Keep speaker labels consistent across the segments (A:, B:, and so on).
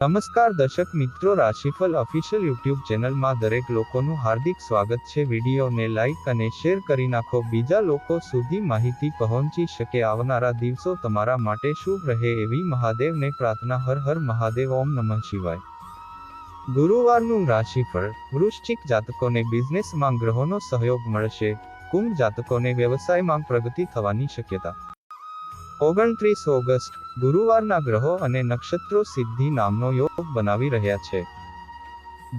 A: નમસ્કાર દર્શક મિત્રો, રાશિફળ ઓફિશિયલ યુટ્યુબ ચેનલમાં દરેક લોકોનું હાર્દિક સ્વાગત છે। વિડીયોને લાઇક અને શેર કરી નાખો, બીજા લોકો સુધી માહિતી પહોંચી શકે। આવનારા દિવસો તમારા માટે શુભ રહે એવી મહાદેવને પ્રાર્થના। હર હર મહાદેવ, ઓમ નમઃ શિવાય। ગુરુવારનું રાશિફળ। વૃશ્ચિક જાતકોને બિઝનેસમાં ગ્રહોનો સહયોગ મળશે। કુંભ જાતકોને વ્યવસાયમાં પ્રગતિ થવાની શક્યતા। 29 ઓગસ્ટ ગુરુવારના ગ્રહો અને નક્ષત્રો સિદ્ધિ નામનો યોગ બનાવી રહ્યા છે,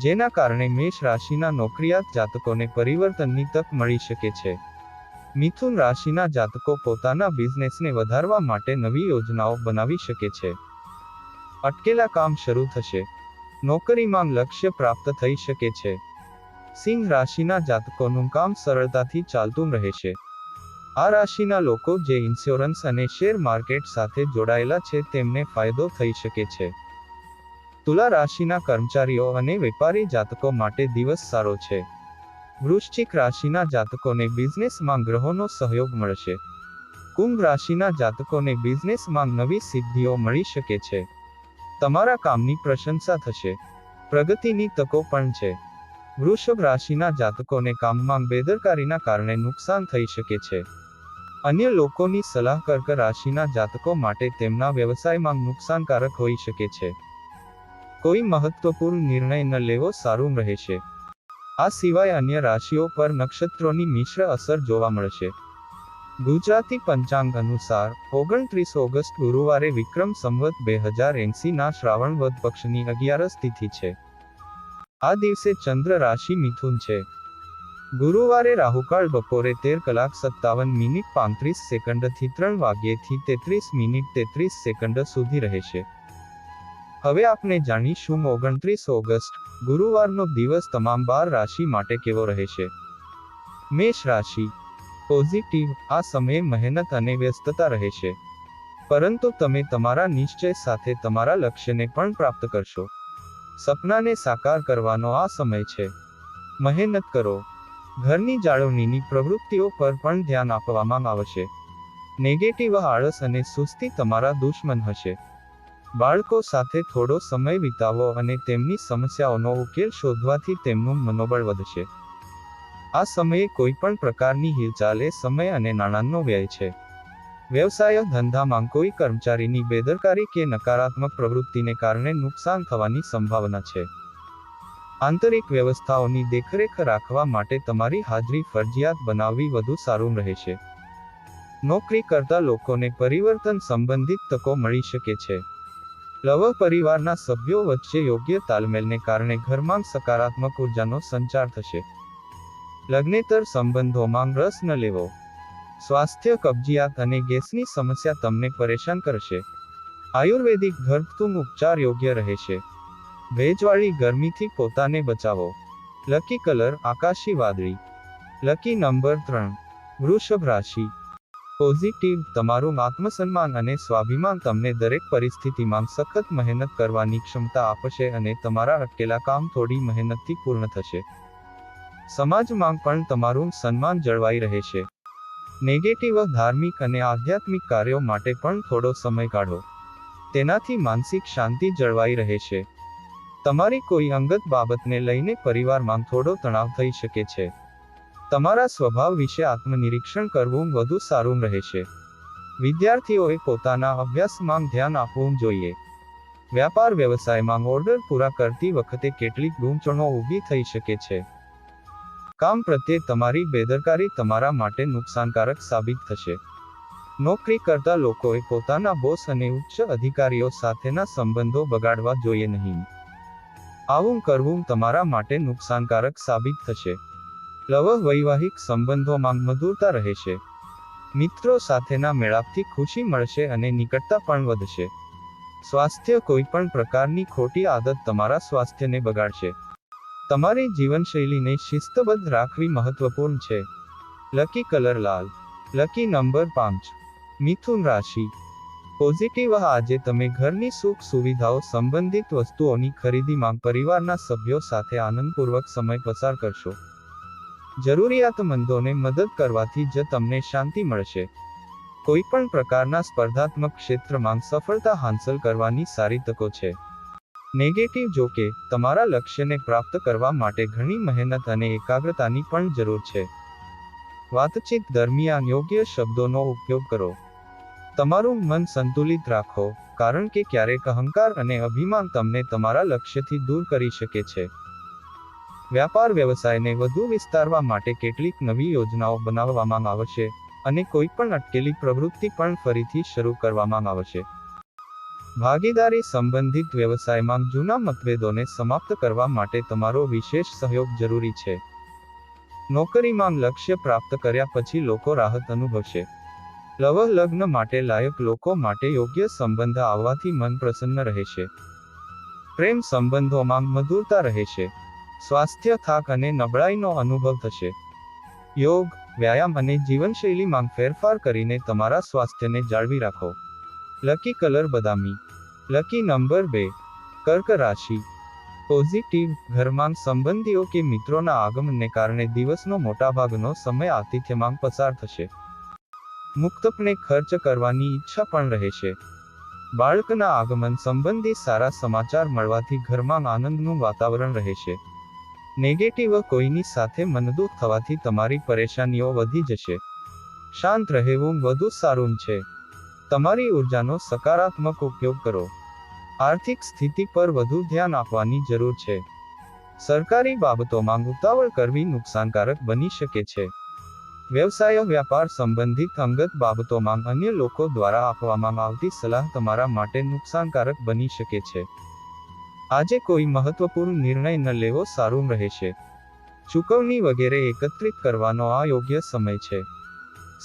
A: જેના કારણે મેષ રાશિના નોકરિયાત જાતકોને પરિવર્તનની તક મળી શકે છે। મિથુન રાશિના જાતકો પોતાના બિઝનેસને વધારવા માટે નવી યોજનાઓ બનાવી શકે છે। અટકેલા કામ શરૂ થશે। નોકરીમાં લક્ષ્ય પ્રાપ્ત થઈ શકે છે। સિંહ રાશિના જાતકોનું કામ સરળતાથી ચાલતું રહેશે। આ રાશિના લોકો જે ઇન્સ્યોરન્સ અને શેર માર્કેટ સાથે જોડાયેલા છે તેમને ફાયદો થઈ શકે છે। તુલા રાશિના કર્મચારીઓ અને વેપારી જાતકો માટે દિવસ સારો છે। વૃશ્ચિક રાશિના જાતકોને બિઝનેસમાં ગ્રહોનો સહયોગ મળશે। કુંભ રાશિના જાતકોને બિઝનેસમાં નવી સિદ્ધિઓ મળી શકે છે। તમારા કામની પ્રશંસા થશે। પ્રગતિની તકો પણ છે। વૃષભ રાશિના જાતકોને કામમાં બેદરકારીના કારણે નુકસાન થઈ શકે છે। અન્ય લોકોની સલાહ કર્ક રાશિના જાતકો માટે તેમના વ્યવસાયમાં નુકસાનકારક હોઈ શકે છે। કોઈ મહત્વપૂર્ણ નિર્ણય ન લેવો સારું રહેશે। આ સિવાય અન્ય રાશિઓ પર નક્ષત્રોની મિશ્ર અસર જોવા મળશે। ગુજરાતી પંચાંગ અનુસાર 29 ઓગસ્ટ ગુરુવારે વિક્રમ સંવત 2080 ના શ્રાવણ વદ પક્ષની 11 તિથિ છે। આ દિવસે ચંદ્ર રાશિ મિથુન છે। ગુરુવારે રાહુકાળ બપોરે 13:57:35 થી 3:33:33 સુધી રહેશે। હવે આપણે જાણીશું 29 ઓગસ્ટ ગુરુવારનો દિવસ તમામ 12 રાશિ માટે કેવો રહેશે। મેષ રાશિ। પોઝિટિવ, આ સમયે મહેનત અને વ્યસ્તતા રહેશે, પરંતુ તમે તમારા નિશ્ચય સાથે તમારા લક્ષ્યને પણ પ્રાપ્ત કરશો। સપનાને સાકાર કરવાનો આ સમય છે। મહેનત કરો। ઘરની જાળવણીની પ્રવૃત્તિઓ પર પણ ધ્યાન આપવામાં આવશે। નેગેટિવ આળસ અને સુસ્તી તમારા દુશ્મન હશે। બાળકો સાથે થોડો સમય વિતાવો અને તેમની સમસ્યાઓનો ઉકેલ શોધવાથી તેમનું મનોબળ વધશે। આ સમયે કોઈ પણ પ્રકારની હિલચાલ એ સમય અને નાણાંનો વ્યય છે। વ્યવસાય ધંધામાં કોઈ કર્મચારીની બેદરકારી કે નકારાત્મક પ્રવૃત્તિને કારણે નુકસાન થવાની સંભાવના છે। આંતરિક વ્યવસ્થાઓની દેખરેખ રાખવા માટે તમારી હાજરી ફરજિયાત બનાવવી વધુ સારું રહેશે। નોકરી કરતા લોકોને પરિવર્તન સંબંધિત તકો મળી શકે છે। લવ પરિવારના સભ્યો વચ્ચે યોગ્ય તાલમેલને કારણે ઘરમાં સકારાત્મક ઉર્જાનો સંચાર થશે। લગ્નેતર સંબંધોમાં રસ ન લેવો। સ્વાસ્થ્ય કબજિયાત અને ગેસની સમસ્યા તમને પરેશાન કરશે। આયુર્વેદિક ઘરગથ્થુ ઉપચાર યોગ્ય રહેશે। ભેજવાળી ગરમીથી પોતાને બચાવો। લકી કલર આકાશી વાદળી। Lucky number 3। વૃષભ રાશિ। પોઝિટિવ, તમારું આત્મસન્માન અને સ્વાભિમાન તમને દરેક પરિસ્થિતિમાં સખત મહેનત કરવાની ક્ષમતા આપશે અને તમારા અટકેલા કામ થોડી મહેનતથી પૂર્ણ થશે। સમાજમાં પણ તમારું સન્માન જળવાઈ રહેશે। નેગેટિવ ધાર્મિક અને આધ્યાત્મિક કાર્યો માટે પણ થોડો સમય કાઢો, તેનાથી માનસિક શાંતિ જળવાઈ રહેશે। તમારી કોઈ અંગત બાબતને લઈને પરિવારમાં થોડો તણાવ થઈ શકે છે। તમારા સ્વભાવ વિશે આત્મનિરીક્ષણ કરવું વધુ સારું રહેશે। વિદ્યાર્થીઓએ પોતાના અભ્યાસમાં ધ્યાન આપવું જોઈએ। વ્યાપાર વ્યવસાયમાં ઓર્ડર પૂરા કરતી વખતે કેટલીક ગૂંચવણો ઊભી થઈ શકે છે। કામ પ્રત્યે તમારી બેદરકારી તમારા માટે નુકસાનકારક સાબિત થશે। નોકરી કરતા લોકોએ પોતાના બોસ અને ઉચ્ચ અધિકારીઓ સાથેના સંબંધો બગાડવા જોઈએ નહીં। આવું કરવું તમારા માટે નુકસાનકારક સાબિત થશે। લવ વૈવાહિક સંબંધોમાં મધુરતા રહેશે। મિત્રો સાથેના મેળાપથી ખુશી મળશે અને નિકટતા પણ વધશે। સ્વાસ્થ્ય, કોઈ પણ પ્રકારની ખોટી આદત તમારા સ્વાસ્થ્યને બગાડશે। તમારી જીવનશૈલીને શિસ્તબદ્ધ રાખવી મહત્વપૂર્ણ છે। લકી કલર લાલ। Lucky number 5। મિથુન રાશિ। પોઝિટિવ, આજે તમે ઘરની સુખ સુવિધાઓ સંબંધિત વસ્તુઓની ખરીદીમાં પરિવારના સભ્યો સાથે આનંદપૂર્વક સમય પસાર કરશો। જરૂરિયાતમંદોને મદદ કરવાથી જ તમને શાંતિ મળશે। કોઈ પણ પ્રકારના સ્પર્ધાત્મક ક્ષેત્રમાં સફળતા હાંસલ કરવાની સારી તકો છે। નેગેટિવ જો કે તમારા લક્ષ્યને પ્રાપ્ત કરવા માટે ઘણી મહેનત અને એકાગ્રતાની પણ જરૂર છે. વાતચીત દરમિયાન યોગ્ય શબ્દોનો ઉપયોગ કરો. તમારું મન સંતુલિત રાખો, કારણ કે ક્યારેક અહંકાર અને અભિમાન તમને તમારા લક્ષ્યથી દૂર કરી શકે છે. વ્યાપાર વ્યવસાયને વધુ વિસ્તારવા માટે કેટલીક નવી યોજનાઓ બનાવવામાં આવશે, અને કોઈ પણ અટકેલી પ્રવૃત્તિ પણ ફરીથી શરૂ કરવામાં આવશે. ભાગીદારી સંબંધિત વ્યવસાયમાં જૂના મતભેદોને સમાપ્ત કરવા માટે તમારો વિશેષ સહયોગ જરૂરી છે. નોકરીમાં લક્ષ્ય પ્રાપ્ત કર્યા પછી લોકો રાહત અનુભવશે. લગ્ન માટે લાયક લોકો માટે યોગ્ય સંબંધ આવવાથી મન પ્રસન્ન રહેશે. પ્રેમ સંબંધોમાં મધુરતા રહેશે. સ્વાસ્થ્ય થાક અને નબળાઈનો અનુભવ થશે. યોગ, વ્યાયામ અને જીવનશૈલીમાં ફેરફાર કરીને તમારા સ્વાસ્થ્યને જાળવી રાખો. લકી કલર બદામી. Lucky number 2. કર્ક રાશિ. પોઝિટિવ, ઘરમાં સંબંધીઓ કે મિત્રોના આગમનને કારણે દિવસનો મોટાભાગનો સમય આતિથ્યમાં પસાર થશે. મુક્તપણે ખર્ચ કરવાની ઈચ્છા પણ રહેશે. બાળકના આગમન સંબંધી સારા સમાચાર મળવાથી ઘરમાં આનંદનું વાતાવરણ રહેશે. નેગેટિવ, કોઈની સાથે મનદુખ થવાથી તમારી પરેશાનીઓ વધી જશે. શાંત રહેવું વધુ સારું છે. તમારી ઉર્જાનો સકારાત્મક ઉપયોગ કરો. આર્થિક સ્થિતિ પર વધુ ધ્યાન આપવાની જરૂર છે. સરકારી બાબતોમાં ઉતાવળ કરવી નુકસાનકારક બની શકે છે. વ્યવસાય વ્યાપાર સંબંધિત અંગત બાબતોમાં અન્ય લોકો દ્વારા આપવામાં આવતી સલાહ તમારા માટે નુકસાનકારક બની શકે છે. આજે કોઈ મહત્વપૂર્ણ નિર્ણય ન લેવો સારું રહેશે. ચૂકવણી વગેરે એકત્રિત કરવાનો આ યોગ્ય સમય છે.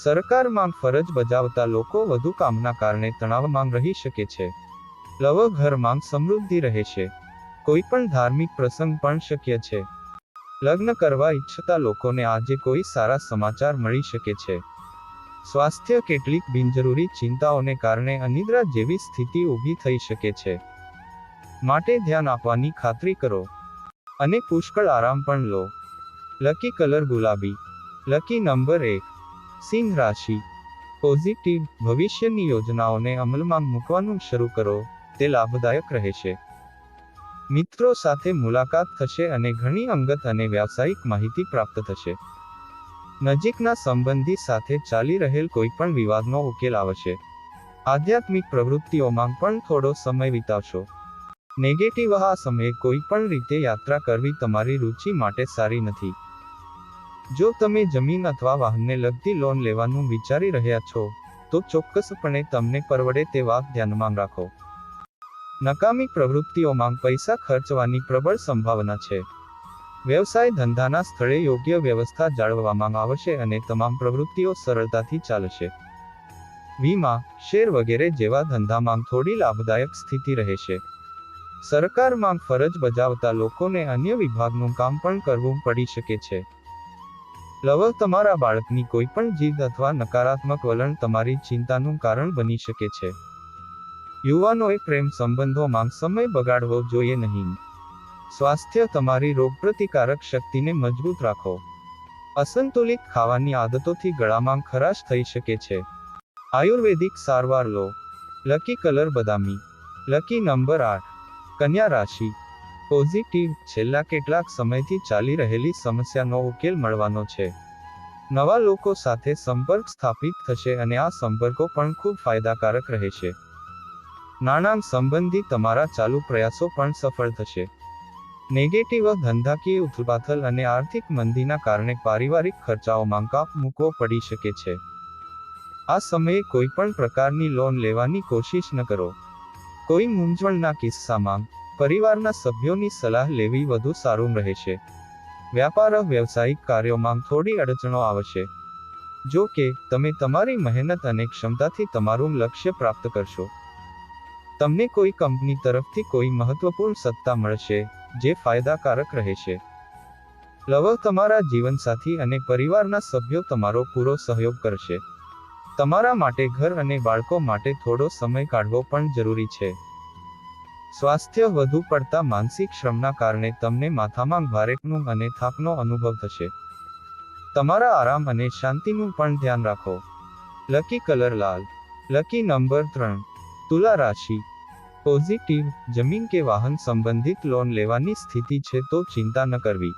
A: સરકારમાં ફરજ બજાવતા લોકો વધુ કામના કારણે તણાવમાં રહી શકે છે. ઘરમાં સમૃદ્ધિ રહેશે. કોઈ પણ ધાર્મિક પ્રસંગ પણ શક્ય છે. લગ્ન કરવા ઈચ્છતા લોકોને આજે કોઈ સારા સમાચાર મળી શકે છે. સ્વાસ્થ્ય, કેટલીક બિનજરૂરી ચિંતાઓને કારણે અનિદ્રા જેવી સ્થિતિ ઊભી થઈ શકે છે. માટે ધ્યાન આપવાની ખાતરી કરો અને પુષ્કળ આરામ પણ લો. લકી કલર ગુલાબી. Lucky number 1. સિંહ રાશિ. પોઝિટિવ, ભવિષ્યની યોજનાઓને અમલમાં મૂકવાનું શરૂ કરો, તે લાભદાયક રહેશે. મિત્રો સાથે મુલાકાત થશે અને ઘણી અંગત અને વ્યાવસાયિક માહિતી પ્રાપ્ત થશે. નજીકના સંબંધી સાથે ચાલી રહેલ કોઈ પણ વિવાદનો ઉકેલ આવશે. આધ્યાત્મિક પ્રવૃત્તિઓમાં પણ થોડો સમય વિતાવશો. નેગેટિવ, આ સમયે કોઈ પણ રીતે યાત્રા કરવી તમારી રુચિ માટે સારી નથી. જો તમે જમીન અથવા વાહનને લગતી લોન લેવાનું વિચારી રહ્યા છો, તો ચોક્કસપણે તમને પરવડે તે વાત ધ્યાનમાં રાખો. નકામી પ્રવૃત્તિઓમાં પૈસા ખર્ચવાની પ્રબળ સંભાવના છે. વ્યવસાય ધંધાના સ્થળે યોગ્ય વ્યવસ્થા જાળવવામાં આવશે અને તમામ પ્રવૃત્તિઓ સરળતાથી ચાલશે. વીમા, શેર વગેરે જેવા ધંધામાં થોડી લાભદાયક સ્થિતિ રહેશે. સરકારમાં ફરજ બજાવતા લોકોને અન્ય વિભાગનું કામ પણ કરવું પડી શકે છે. તમારા બાળકની કોઈ પણ જીદ અથવા નકારાત્મક વલણ તમારી ચિંતાનું કારણ બની શકે છે. યુવાનોએ પ્રેમ સંબંધોમાં સમય બગાડવો જોઈએ નહીં. સ્વાસ્થ્ય, તમારી રોગપ્રતિકારક શક્તિને મજબૂત રાખો. અસંતુલિત ખાવાની આદતોથી ગળામાં ખરાશ થઈ શકે છે. આયુર્વેદિક સારવાર લો. લકી કલર બદામી. Lucky number 8. કન્યા રાશિ. પોઝિટિવ, છેલ્લા કેટલાક સમયથી ચાલી રહેલી સમસ્યાનો ઉકેલ મળવાનો છે. નવા લોકો સાથે સંપર્ક સ્થાપિત થશે અને આ સંપર્કો પણ ખૂબ ફાયદાકારક રહેશે. નાણાં સંબંધી તમારા ચાલુ પ્રયાસો પણ સફળ થશે. નેગેટિવ, ધંધાકીય ઉથલપાથલ અને આર્થિક મંદીના કારણે પારિવારિક ખર્ચાઓમાં કાપ મૂકવો પડી શકે છે. આ સમયે કોઈ પણ પ્રકારની લોન લેવાની કોશિશ ન કરો. કોઈ મૂંઝવણના કિસ્સામાં પરિવારના સભ્યોની સલાહ લેવી વધુ સારું રહેશે. વ્યાપાર વ્યવસાયિક કાર્યોમાં થોડી અડચણો આવશે. જો કે, તમે તમારી મહેનત અને ક્ષમતાથી તમારું લક્ષ્ય પ્રાપ્ત કરશો. તમને કોઈ કંપની તરફથી કોઈ મહત્વપૂર્ણ સત્તા મળશે, જે ફાયદાકારક રહેશે. તમારા જીવનસાથી અને પરિવારના સભ્યો તમારો પૂરો સહયોગ કરશે. તમારા માટે ઘર અને બાળકો માટે થોડો સમય કાઢવો પણ જરૂરી છે. સ્વાસ્થ્ય, વધુ પડતા માનસિક શ્રમના કારણે તમને માથામાં ભારેપણું અને થાકનો અનુભવ થશે. તમારા આરામ અને શાંતિનું પણ ધ્યાન રાખો. લકી કલર લાલ. Lucky number 3. તુલા રાશિ. પોઝિટિવ, જમીન કે વાહન સંબંધિત લોન લેવાની સ્થિતિ છે તો ચિંતા ન કરવી.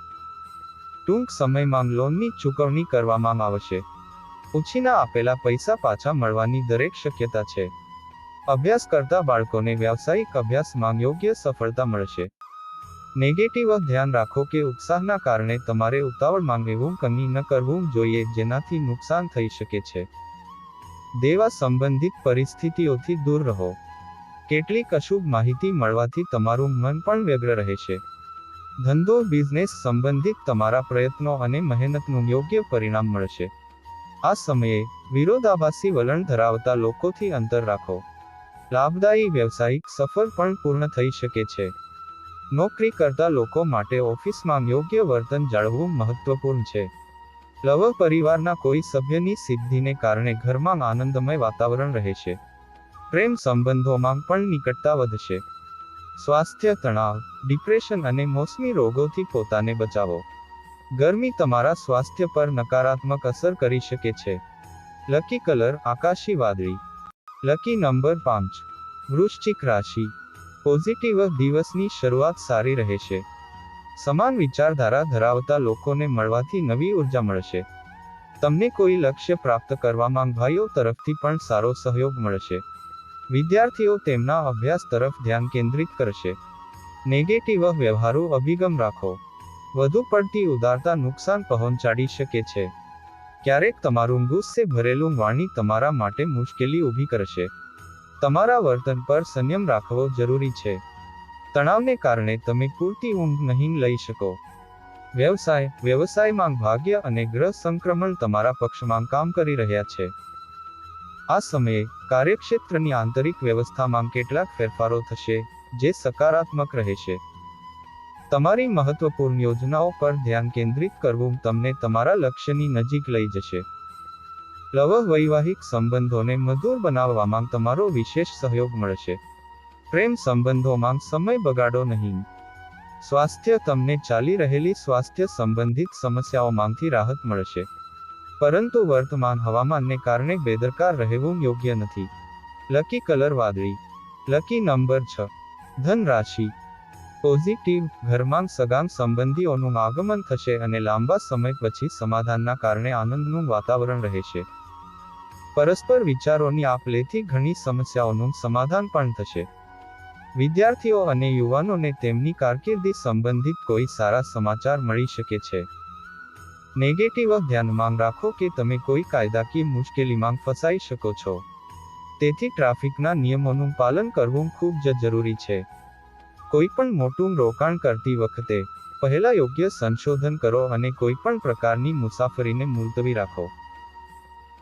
A: ટૂંક સમયમાં લોનની ચૂકવણી કરવામાં આવશે. ઉછીના આપેલા પૈસા પાછા મળવાની દરેક શક્યતા છે. અભ્યાસ કરતા બાળકોને વ્યાવસાયિક અભ્યાસમાં યોગ્ય સફળતા મળશે. નેગેટિવ, ધ્યાન રાખો કે ઉત્સાહના કારણે તમારે ઉતાવળમાં એવું કંઈ ન કરવું જોઈએ જેનાથી નુકસાન થઈ શકે છે. દેવા સંબંધિત પરિસ્થિતિઓથી દૂર રહો. કેટલીક અશુભ માહિતી મળવાથી તમારું મન પણ વ્યગ્ર રહેશે. ધંધો બિઝનેસ સંબંધિત તમારા પ્રયત્નો અને મહેનતનું યોગ્ય પરિણામ મળશે. આ સમયે વિરોધાભાસી વલણ ધરાવતા લોકોથી અંતર રાખો. લાભદાયી વ્યવસાયિક સફર પણ પૂર્ણ થઈ શકે છે. નોકરી કરતા લોકો માટે ઓફિસમાં યોગ્ય વર્તન જાળવવું મહત્વપૂર્ણ છે. લવ પરિવારના કોઈ સભ્યની સિદ્ધિને કારણે ઘરમાં આનંદમય વાતાવરણ રહેશે. પ્રેમ સંબંધોમાં પણ નિકટતા વધશે. સ્વાસ્થ્ય, તણાવ, ડિપ્રેશન અને મોસમી રોગોથી પોતાને બચાવો. ગરમી તમારા સ્વાસ્થ્ય પર નકારાત્મક અસર કરી શકે છે. લકી કલર આકાશી વાદળી. Lucky number 5. વૃશ્ચિક રાશિ. પોઝિટિવ, દિવસની શરૂઆત સારી રહેશે. સમાન વિચારધારા ધરાવતા લોકોને મળવાથી નવી ઉર્જા મળશે. તમને કોઈ લક્ષ્ય પ્રાપ્ત કરવામાં ભાઈઓ તરફથી પણ સારો સહયોગ મળશે. વિદ્યાર્થીઓ તેમના અભ્યાસ તરફ ધ્યાન કેન્દ્રિત કરશે. નેગેટિવ, વ્યવહારુ અભિગમ રાખો. વધુ પડતી ઉદારતા નુકસાન પહોંચાડી શકે છે. ક્યારેક તમારું ગુસ્સે ભરેલું વાણી તમારા માટે મુશ્કેલી ઊભી કરશે. તમારા વર્તન પર સંયમ રાખવો જરૂરી છે. તણાવને કારણે તમે પૂરતી ઊંઘ નહીં લઈ શકો. વ્યવસાયમાં ભાગ્ય અને ગ્રહ સંક્રમણ તમારા પક્ષમાં કામ કરી રહ્યા છે. આ સમયે કાર્યક્ષેત્રની આંતરિક વ્યવસ્થામાં કેટલાક ફેરફારો થશે, જે સકારાત્મક રહેશે. તમારી મહત્વપૂર્ણ યોજનાઓ પર ધ્યાન કેન્દ્રિત કરવું તમને તમારા લક્ષ્યની નજીક લઈ જશે. વૈવાહિક સંબંધોને મધુર બનાવવામાં તમારો વિશેષ સહયોગ મળશે. પ્રેમ સંબંધોમાં સમય બગાડો નહીં. સ્વાસ્થ્ય, તમને ચાલી રહેલી સ્વાસ્થ્ય સંબંધિત સમસ્યાઓમાંથી રાહત મળશે. પરંતુ વર્તમાન હવામાનને કારણે બેદરકાર રહેવું યોગ્ય નથી. લકી કલર વાદળી. Lucky number 6. ધન રાશિ. પોઝિટિવ, ઘરમાં સગામ સંબંધીઓનું આગમન થશે અને લાંબા સમય પછી સમાધાનના કારણે આનંદનું વાતાવરણ રહેશે. પરસ્પર વિચારોની આપ-લેથી ઘણી સમસ્યાઓનું સમાધાન પણ થશે. વિદ્યાર્થીઓ અને યુવાનોને તેમની કારકિર્દી સંબંધિત કોઈ સારા સમાચાર મળી શકે છે. નેગેટિવ, ધ્યાનમાં રાખો કે તમે કોઈ કાયદાકીય મુશ્કેલીમાં ફસાઈ શકો છો. તેથી ટ્રાફિકના નિયમોનું પાલન કરવું ખૂબ જ જરૂરી છે. કોઈપણ મોટું રોકાણ કરતી વખતે પહેલા યોગ્ય સંશોધન કરો અને કોઈપણ પ્રકારની મુસાફરીને મુલતવી રાખો.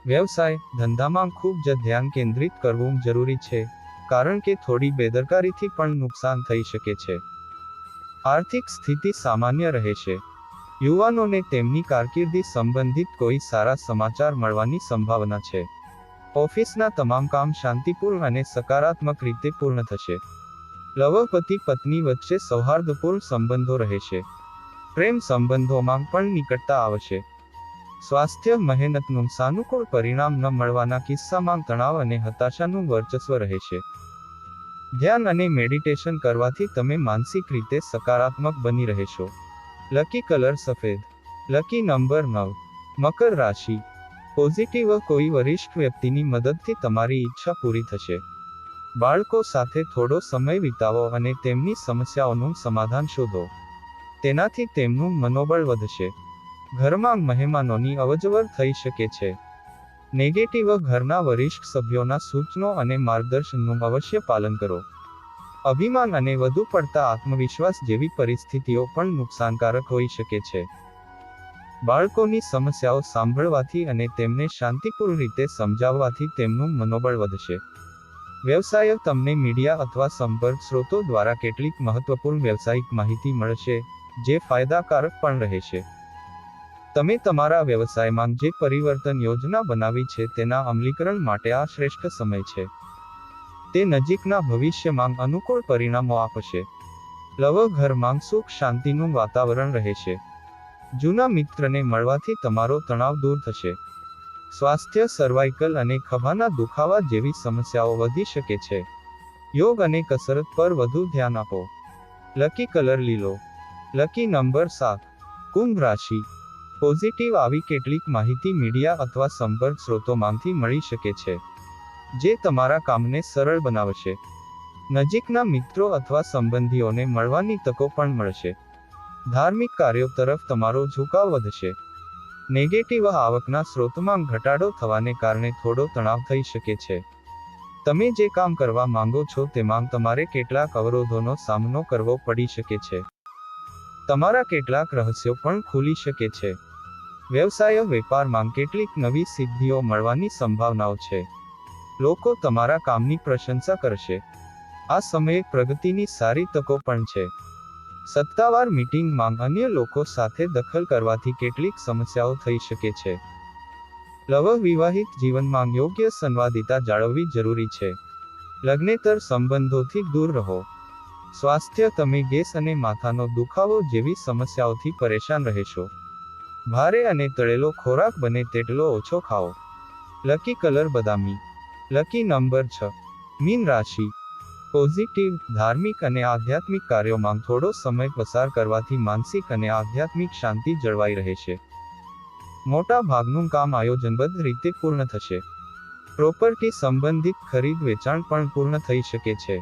A: વ્યવસાય, ધંધામાં ખૂબ જ ધ્યાન કેન્દ્રિત કરવું જરૂરી છે, કારણ કે થોડી બેદરકારીથી પણ નુકસાન થઈ શકે છે. આર્થિક સ્થિતિ સામાન્ય રહેશે. યુવાનોને તેમની કારકિર્દી સંબંધિત કોઈ સારા સમાચાર મળવાની સંભાવના છે. ઓફિસના તમામ કામ શાંતિપૂર્ણ અને સકારાત્મક રીતે પૂર્ણ થશે. પતિ પત્ની વચ્ચે સૌહાર્દપૂર્ણ સંબંધો રહેશે. પ્રેમ સંબંધોમાં પણ નિકટતા આવશે. સ્વાસ્થ્ય, મહેનતનું સાનુકૂળ પરિણામ ન મળવાના કિસ્સામાં તણાવ અને હતાશાનું વર્ચસ્વ રહેશે. ધ્યાન અને મેડિટેશન કરવાથી તમે માનસિક રીતે સકારાત્મક બની રહેશો. લકી કલર સફેદ. Lucky number 9. મકર રાશિ. પોઝિટિવ, કોઈ વરિષ્ઠ વ્યક્તિની મદદથી તમારી ઈચ્છા પૂરી થશે. બાળકો સાથે થોડો સમય વિતાવો અને તેમની સમસ્યાઓનું સમાધાન શોધો. તેનાથી તેમનું મનોબળ વધશે. ઘરમાં મહેમાનોની અવરજવર થઈ શકે છે. નેગેટિવ, ઘરના વરિષ્ઠ સભ્યોના સૂચનો અને માર્ગદર્શનનું અવશ્ય પાલન કરો. અભિમાન અને વધુ પડતા આત્મવિશ્વાસ જેવી પરિસ્થિતિઓ પણ નુકસાનકારક હોઈ શકે છે. બાળકોની સમસ્યાઓ સાંભળવાથી અને તેમને શાંતિપૂર્ણ રીતે સમજાવવાથી તેમનું મનોબળ વધશે. વ્યવસાય, તમને મીડિયા અથવા સંપર્ક સ્ત્રોતો દ્વારા કેટલીક મહત્વપૂર્ણ વ્યવસાયિક માહિતી મળશે, જે ફાયદાકારક પણ રહેશે. તમે તમારા વ્યવસાયમાં જે પરિવર્તન યોજના બનાવી છે તેના અમલીકરણ માટે આ શ્રેષ્ઠ સમય છે. તે નજીકના ભવિષ્યમાં અનુકૂળ પરિણામો આપશે. ઘરમાં સુખ શાંતિનું વાતાવરણ રહેશે. જૂના મિત્રને મળવાથી તમારો તણાવ દૂર થશે. સ્વાસ્થ્ય, સર્વાઇકલ અને ખભાના દુખાવા જેવી સમસ્યાઓ વધી શકે છે. યોગ અને કસરત પર વધુ ધ્યાન આપો. લકી કલર લીલો. Lucky number 7. કુંભ રાશિ. પોઝિટિવ આવી કેટલીક માહિતી મીડિયા અથવા સંપર્ક સ્રોતોમાંથી મળી શકે છે, જે તમારા કામને સરળ બનાવશે. નજીકના મિત્રો અથવા સંબંધીઓને મળવાની તકો પણ મળશે. ધાર્મિક કાર્યો તરફ તમારો ઝુકાવ વધશે. નેગેટિવ આવકના સ્રોતમાં ઘટાડો થવાને કારણે થોડો તણાવ થઈ શકે છે. તમે જે કામ કરવા માંગો છો તેમાં તમારે કેટલાક અવરોધોનો સામનો કરવો પડી શકે છે. તમારા કેટલાક રહસ્યો પણ ખુલી શકે છે. વ્યવસાય વેપારમાં કેટલીક નવી સિદ્ધિઓ મળવાની સંભાવનાઓ છે. લોકો તમારા કામની પ્રશંસા કરશે. આ સમયે પ્રગતિની સારી તકો પણ છે. સત્તાવાર મીટિંગમાં અન્ય લોકો સાથે દખલ કરવાથી કેટલીક સમસ્યાઓ થઈ શકે છે. લવ વિવાહિત જીવનમાં યોગ્ય સંવાદિતા જાળવવી જરૂરી છે. લગ્નેતર સંબંધોથી દૂર રહો. સ્વાસ્થ્ય તમે ગેસ અને માથાનો દુખાવો જેવી સમસ્યાઓથી પરેશાન રહેશો. ભારે અને તળેલો ખોરાક બને તેટલો ઓછો ખાઓ. લકી કલર બદામી. Lucky number 6. મીન રાશિ. પોઝિટિવ, ધાર્મિક અને આધ્યાત્મિક કાર્યોમાં થોડો સમય પસાર કરવાથી માનસિક અને આધ્યાત્મિક શાંતિ જળવાઈ રહેશે. મોટા ભાગનું કામ આયોજનબદ્ધ રીતે પૂર્ણ થશે. પ્રોપર્ટી સંબંધિત ખરીદ વેચાણ પણ પૂર્ણ થઈ શકે છે.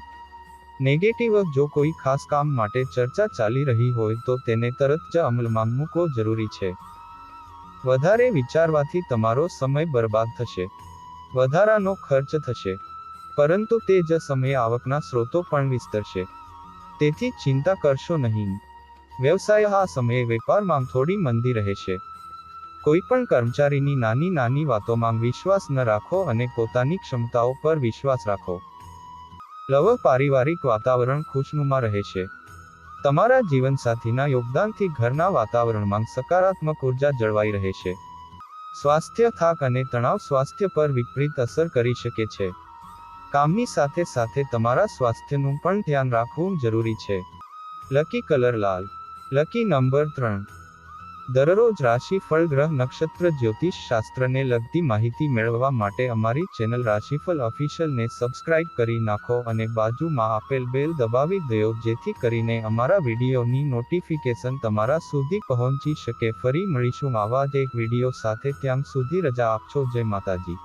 A: નેગેટિવ, જો કોઈ ખાસ કામ માટે ચર્ચા ચાલી રહી હોય તો તેને તરત જ અમલમાં મૂકવો જરૂરી છે. વધારે વિચારવાથી તમારો સમય બરબાદ થશે. વધારાનો ખર્ચ થશે, પરંતુ તે જ સમયે આવકના સ્રોતો પણ વિસ્તરશે. તેથી ચિંતા કરશો નહીં. વ્યવસાય આ સમયે વેપારમાં થોડી મંદી રહેશે. કોઈ પણ કર્મચારીની નાની નાની વાતોમાં વિશ્વાસ ન રાખો અને પોતાની ક્ષમતાઓ પર વિશ્વાસ રાખો. લવ પારિવારિક વાતાવરણ ખુશનુમા રહેશે. તમારા જીવનસાથીના યોગદાનથી ઘરના વાતાવરણમાં સકારાત્મક ઉર્જા જળવાઈ રહેશે. સ્વાસ્થ્ય થાક અને તણાવ સ્વાસ્થ્ય પર વિપરીત અસર કરી શકે છે. કામની સાથે સાથે તમારા સ્વાસ્થ્યનું પણ ધ્યાન રાખવું જરૂરી છે. લકી કલર લાલ. Lucky number 3. દરરોજ રાશિફળ ગ્રહ નક્ષત્ર જ્યોતિષ શાસ્ત્રને લગતી માહિતી મેળવવા માટે અમારી ચેનલ રાશિફળ ઓફિશિયલને સબસ્ક્રાઇબ કરી નાખો અને બાજુમાં આપેલ બેલ દબાવી દો, જેથી કરીને અમારા વિડીયોની નોટિફિકેશન તમારા સુધી પહોંચી શકે. ફરી મળીશું આવા જ એક વિડીયો સાથે. ત્યાં સુધી રજા આપશો. જય માતાજી.